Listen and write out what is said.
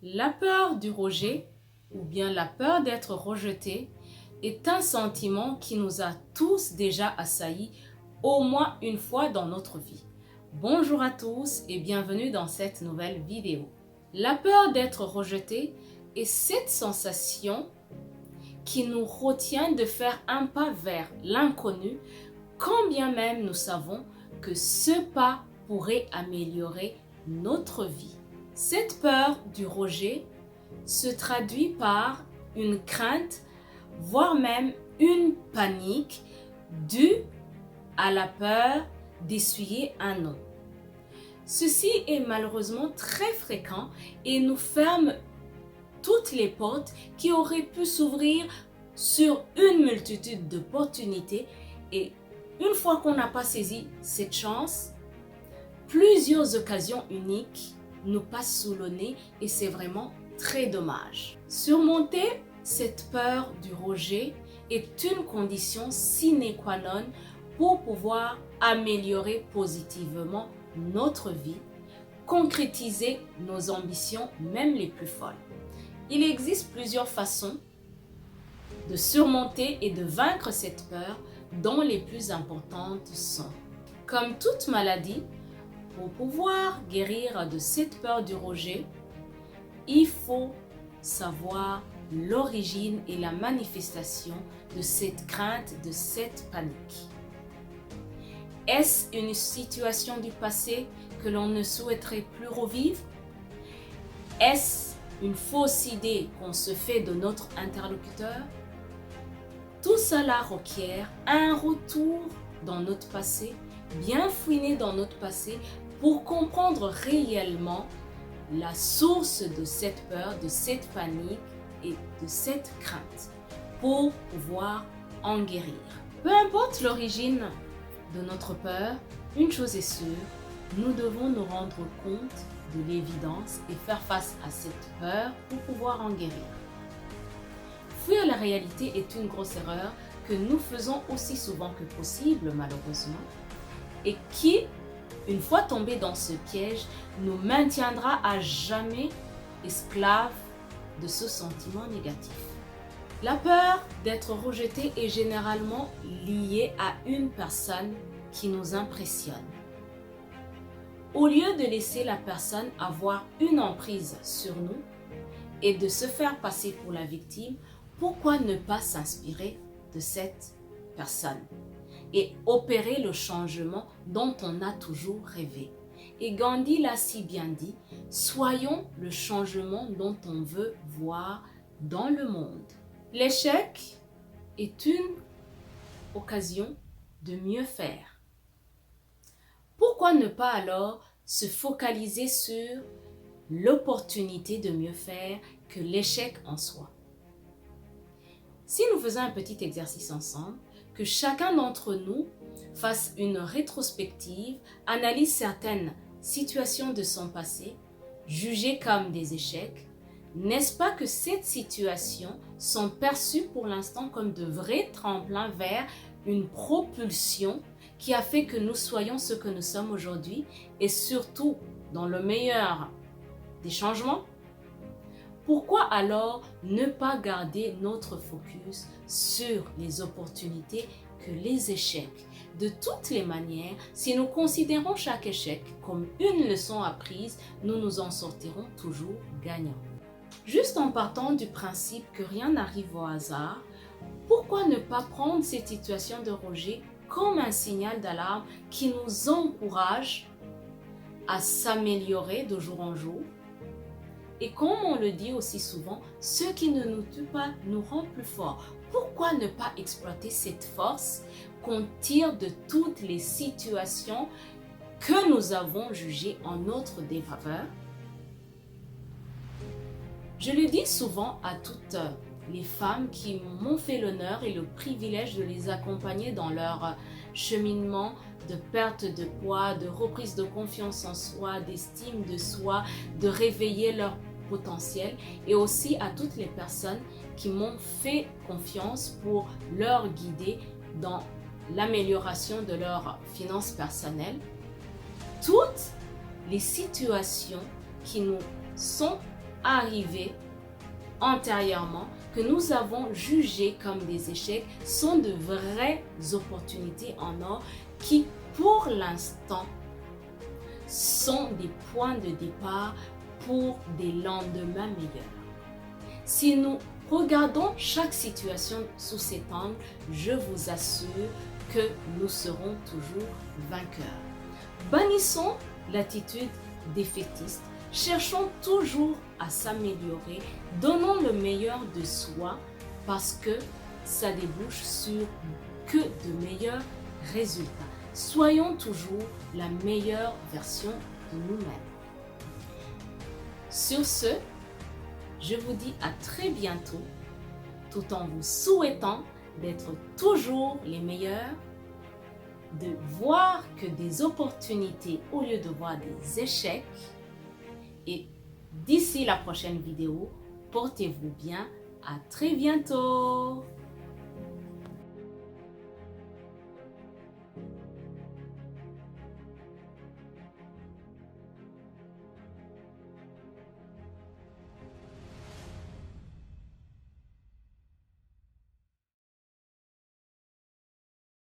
La peur du rejet ou bien la peur d'être rejeté est un sentiment qui nous a tous déjà assaillis au moins une fois dans notre vie. Bonjour à tous et bienvenue dans cette nouvelle vidéo. La peur d'être rejeté est cette sensation qui nous retient de faire un pas vers l'inconnu, quand bien même nous savons que ce pas pourrait améliorer notre vie. Cette peur du rejet se traduit par une crainte, voire même une panique due à la peur d'essuyer un non. Ceci est malheureusement très fréquent et nous ferme toutes les portes qui auraient pu s'ouvrir sur une multitude d'opportunités, et une fois qu'on n'a pas saisi cette chance, plusieurs occasions uniques nous passent sous le nez et c'est vraiment très dommage. Surmonter cette peur du rejet est une condition sine qua non pour pouvoir améliorer positivement notre vie, concrétiser nos ambitions, même les plus folles. Il existe plusieurs façons de surmonter et de vaincre cette peur, dont les plus importantes sont: comme toute maladie, pour pouvoir guérir de cette peur du rejet, il faut savoir l'origine et la manifestation de cette crainte, de cette panique. Est-ce une situation du passé que l'on ne souhaiterait plus revivre? Est-ce une fausse idée qu'on se fait de notre interlocuteur? Tout cela requiert un retour dans notre passé, bien fouiner dans notre passé pour comprendre réellement la source de cette peur, de cette panique et de cette crainte pour pouvoir en guérir. Peu importe l'origine de notre peur, une chose est sûre, nous devons nous rendre compte de l'évidence et faire face à cette peur pour pouvoir en guérir. Fuir la réalité est une grosse erreur que nous faisons aussi souvent que possible, malheureusement, et qui, une fois tombé dans ce piège, nous maintiendra à jamais esclaves de ce sentiment négatif. La peur d'être rejeté est généralement liée à une personne qui nous impressionne. Au lieu de laisser la personne avoir une emprise sur nous et de se faire passer pour la victime, pourquoi ne pas s'inspirer de cette personne et opérer le changement dont on a toujours rêvé? Et Gandhi l'a si bien dit, soyons le changement dont on veut voir dans le monde. L'échec est une occasion de mieux faire. Pourquoi ne pas alors se focaliser sur l'opportunité de mieux faire que l'échec en soi? Si nous faisons un petit exercice ensemble, que chacun d'entre nous fasse une rétrospective, analyse certaines situations de son passé, jugées comme des échecs, n'est-ce pas que ces situations sont perçues pour l'instant comme de vrais tremplins vers une propulsion qui a fait que nous soyons ce que nous sommes aujourd'hui, et surtout dans le meilleur des changements? Pourquoi alors ne pas garder notre focus sur les opportunités que les échecs? De toutes les manières, si nous considérons chaque échec comme une leçon apprise, nous nous en sortirons toujours gagnants. Juste en partant du principe que rien n'arrive au hasard, pourquoi ne pas prendre cette situation de rejet comme un signal d'alarme qui nous encourage à s'améliorer de jour en jour? Et comme on le dit aussi souvent, ce qui ne nous tue pas nous rend plus forts. Pourquoi ne pas exploiter cette force qu'on tire de toutes les situations que nous avons jugées en notre défaveur? Je le dis souvent à toutes les femmes qui m'ont fait l'honneur et le privilège de les accompagner dans leur cheminement de perte de poids, de reprise de confiance en soi, d'estime de soi, de réveiller leur potentiel, et aussi à toutes les personnes qui m'ont fait confiance pour leur guider dans l'amélioration de leurs finances personnelles. Toutes les situations qui nous sont arrivés antérieurement que nous avons jugés comme des échecs sont de vraies opportunités en or qui, pour l'instant, sont des points de départ pour des lendemains meilleurs. Si nous regardons chaque situation sous cet angle, je vous assure que nous serons toujours vainqueurs. Bannissons l'attitude défaitiste, cherchons toujours à s'améliorer, donnons le meilleur de soi parce que ça débouche sur que de meilleurs résultats. Soyons toujours la meilleure version de nous-mêmes. Sur ce, je vous dis à très bientôt, tout en vous souhaitant d'être toujours les meilleurs, de voir que des opportunités au lieu de voir des échecs. Et d'ici la prochaine vidéo, portez-vous bien. À très bientôt.